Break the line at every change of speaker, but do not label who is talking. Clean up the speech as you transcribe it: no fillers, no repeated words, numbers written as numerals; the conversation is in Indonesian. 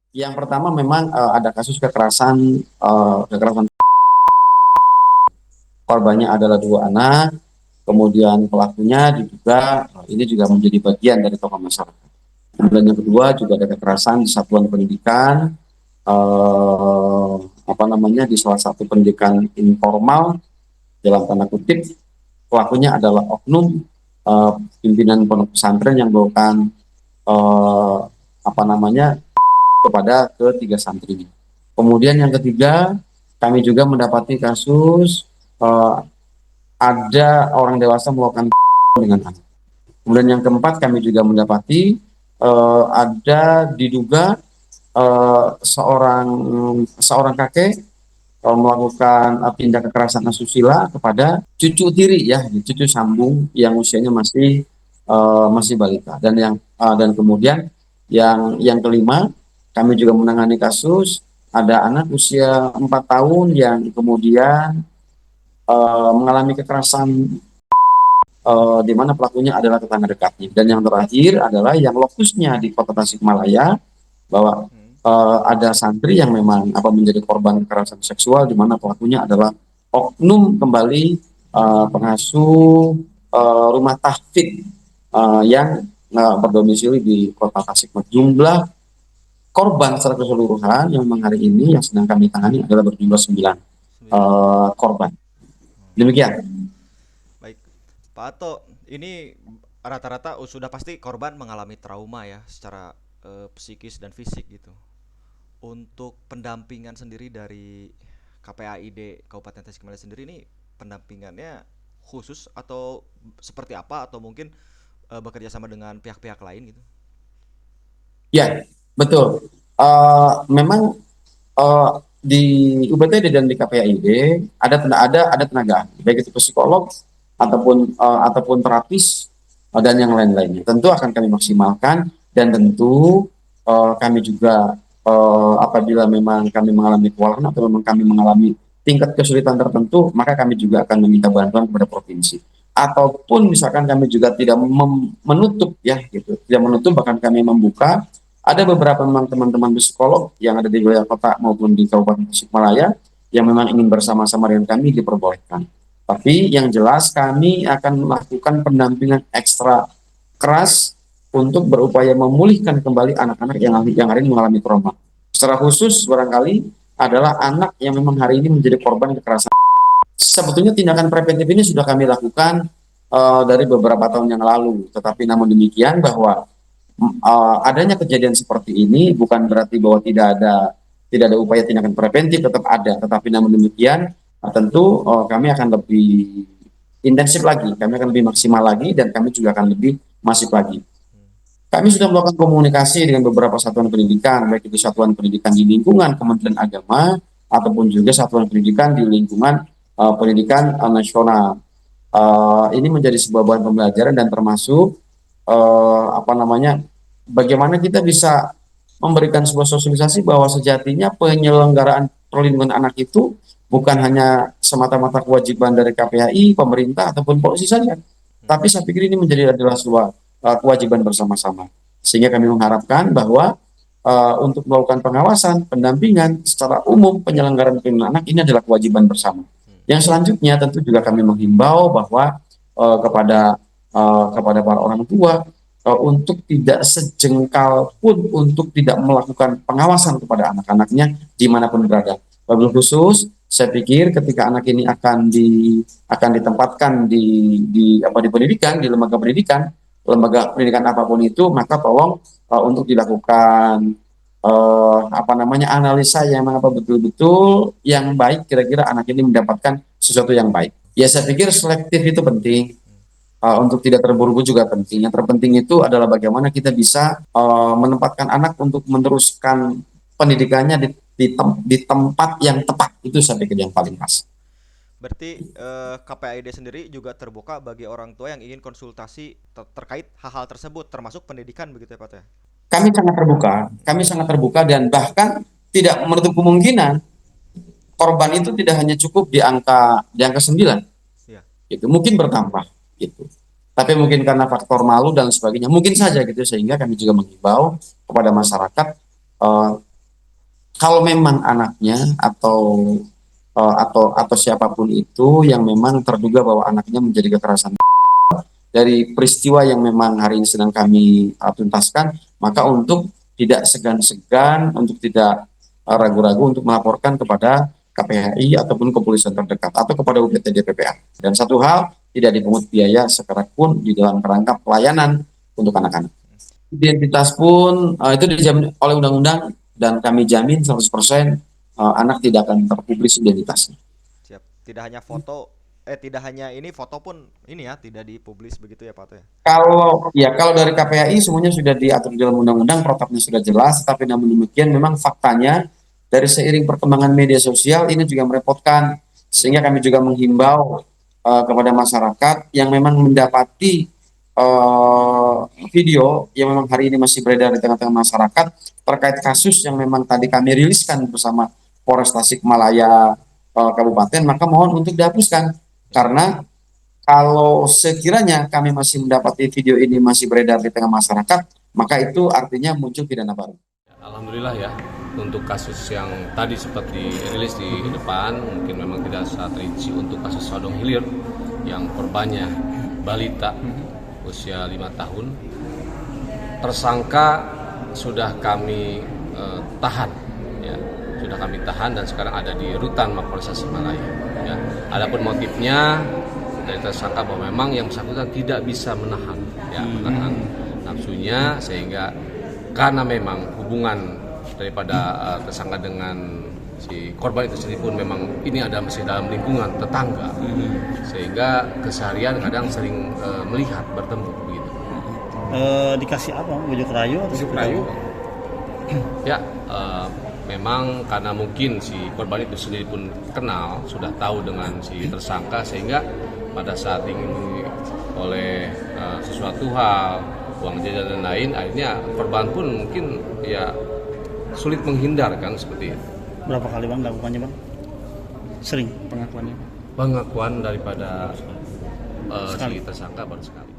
Yang pertama memang ada kasus kekerasan. Korbannya adalah dua anak, kemudian pelakunya diduga ini juga menjadi bagian dari tokoh masyarakat. Kemudian yang kedua juga ada kekerasan di satuan pendidikan, eh, di salah satu pendidikan informal dalam tanda kutip. Pelakunya adalah oknum eh, pimpinan pondok pesantren yang melakukan eh, kepada ketiga santri. Kemudian yang ketiga, kami juga mendapati kasus eh, ada orang dewasa melakukan dengan anak. Kemudian yang keempat, kami juga mendapati ada diduga seorang seorang kakek melakukan tindak kekerasan asusila kepada cucu tiri ya, cucu sambung yang usianya masih balita. Dan kemudian yang kelima, kami juga menangani kasus ada anak usia 4 tahun yang kemudian mengalami kekerasan di mana pelakunya adalah tetangga dekatnya. Dan yang terakhir adalah yang lokusnya di Kota Tasikmalaya, bahwa
Hmm.
ada santri yang memang menjadi korban kekerasan seksual di mana pelakunya adalah oknum kembali pengasuh rumah tahfidz yang berdomisili di Kota Tasikmalaya. Jumlah korban secara keseluruhan yang memang hari ini yang sedang kami tangani adalah berjumlah 9
9.
korban.
Oh,
Demikian.
baik. Pak Ato, ini rata-rata sudah pasti korban mengalami trauma ya secara psikis dan fisik gitu. Untuk pendampingan sendiri dari KPAID Kabupaten Tasikmalaya sendiri ini pendampingannya khusus atau seperti apa atau mungkin bekerja sama dengan pihak-pihak lain gitu?
Ya, betul. Memang di UBTD dan di KPAID ada tenaga ahli, baik itu psikolog ataupun terapis dan yang lain-lainnya. Tentu akan kami maksimalkan dan tentu kami juga apabila memang kami mengalami kewalahan atau memang kami mengalami tingkat kesulitan tertentu, maka kami juga akan meminta bantuan kepada provinsi. Ataupun misalkan kami juga tidak menutup ya gitu, tidak menutup bahkan kami membuka ada beberapa memang teman-teman psikolog yang ada di wilayah kota maupun di Kabupaten Tasikmalaya yang memang ingin bersama-sama dengan kami diperbolehkan. Tapi yang jelas kami akan melakukan pendampingan ekstra keras untuk berupaya memulihkan kembali anak-anak yang hari ini mengalami trauma. Secara khusus barangkali adalah anak yang memang hari ini menjadi korban kekerasan. Sebetulnya tindakan preventif ini sudah kami lakukan dari beberapa tahun yang lalu. Tetapi namun demikian bahwa adanya kejadian seperti ini bukan berarti bahwa tidak ada upaya tindakan preventif, tetap ada. Tetapi namun demikian tentu kami akan lebih intensif lagi, kami akan lebih maksimal lagi, dan kami juga akan lebih masif lagi.
Hmm.
Kami sudah melakukan komunikasi dengan beberapa satuan pendidikan, baik itu satuan pendidikan di lingkungan Kementerian Agama ataupun juga satuan pendidikan di lingkungan pendidikan nasional. Ini menjadi sebuah bahan pembelajaran dan termasuk bagaimana kita bisa memberikan sebuah sosialisasi bahwa sejatinya penyelenggaraan perlindungan anak itu bukan hanya semata-mata kewajiban dari KPAI, pemerintah ataupun polisi saja,
Hmm.
tapi saya pikir ini adalah sebuah kewajiban bersama-sama. Sehingga kami mengharapkan bahwa untuk melakukan pengawasan, pendampingan secara umum penyelenggaraan perlindungan anak ini adalah kewajiban bersama.
Hmm.
Yang selanjutnya tentu juga kami menghimbau bahwa kepada para orang tua untuk tidak sejengkal pun untuk tidak melakukan pengawasan kepada anak-anaknya dimanapun berada. Wabil khusus, saya pikir ketika anak ini akan ditempatkan di pendidikan, di lembaga pendidikan apapun itu, maka tolong untuk dilakukan analisa yang mengapa betul-betul yang baik, kira-kira anak ini mendapatkan sesuatu yang baik. Ya saya pikir selektif itu penting,
Hmm.
untuk tidak terburu-buru juga penting. Yang terpenting itu adalah bagaimana kita bisa menempatkan anak untuk meneruskan pendidikannya di tempat yang tepat. Itu saya pikir yang paling pas.
Berarti KPAID sendiri juga terbuka bagi orang tua yang ingin konsultasi terkait hal-hal tersebut, termasuk pendidikan begitu ya Pak ya?
Kami sangat terbuka dan bahkan tidak menutup kemungkinan korban itu tidak hanya cukup di angka 9,
Iya.
gitu. Mungkin bertambah, gitu. Tapi mungkin karena faktor malu dan sebagainya, mungkin saja gitu, sehingga kami juga mengimbau kepada masyarakat kalau memang anaknya atau siapapun itu yang memang terduga bahwa anaknya menjadi kekerasan dari peristiwa yang memang hari ini sedang kami tuntaskan, maka untuk tidak segan-segan, untuk tidak ragu-ragu untuk melaporkan kepada KPHI ataupun kepolisian terdekat atau kepada UPTD PPA. Dan satu hal, tidak dipungut biaya seperak pun di dalam kerangka pelayanan untuk anak-anak. Identitas pun itu dijamin oleh undang-undang dan kami jamin 100% anak tidak akan terpublis identitasnya.
Siap. Tidak hanya foto, tidak hanya ini foto pun ini ya tidak dipublis begitu ya Pak Ato ya.
Kalau dari KPAI semuanya sudah diatur di dalam undang-undang, protapnya sudah jelas, tapi namun demikian memang faktanya dari seiring perkembangan media sosial ini juga merepotkan, sehingga kami juga menghimbau kepada masyarakat yang memang mendapati video yang memang hari ini masih beredar di tengah-tengah masyarakat terkait kasus yang memang tadi kami riliskan bersama Polres Tasikmalaya Kabupaten, maka mohon untuk dihapuskan karena kalau sekiranya kami masih mendapati video ini masih beredar di tengah masyarakat, maka itu artinya muncul pidana baru.
Alhamdulillah ya, untuk kasus yang tadi sempat dirilis di depan, mungkin memang tidak sangat rinci untuk kasus sodong hilir yang korbannya balita usia 5 tahun. Tersangka sudah kami tahan, ya, sudah kami tahan dan sekarang ada di rutan Mapolres Tasikmalaya. Ya. Adapun motifnya dari tersangka bahwa memang yang bersangkutan tidak bisa menahan, ya, menahan nafsunya sehingga karena memang hubungan daripada tersangka dengan si korban itu sendiri pun memang ini ada masih dalam lingkungan tetangga, sehingga keseharian kadang sering melihat bertemu begitu.
Dikasih apa? Bujuk rayu?
Bujuk rayu. Ya, memang karena mungkin si korban itu sendiri pun kenal, sudah tahu dengan si tersangka sehingga pada saat ingin oleh sesuatu hal, uang jajan dan lain, akhirnya korban pun mungkin ya sulit menghindarkan seperti itu.
Berapa kali Bang lakukannya Bang? Sering pengakuannya?
Pengakuan daripada si
Sekali.
tersangka baru sekali.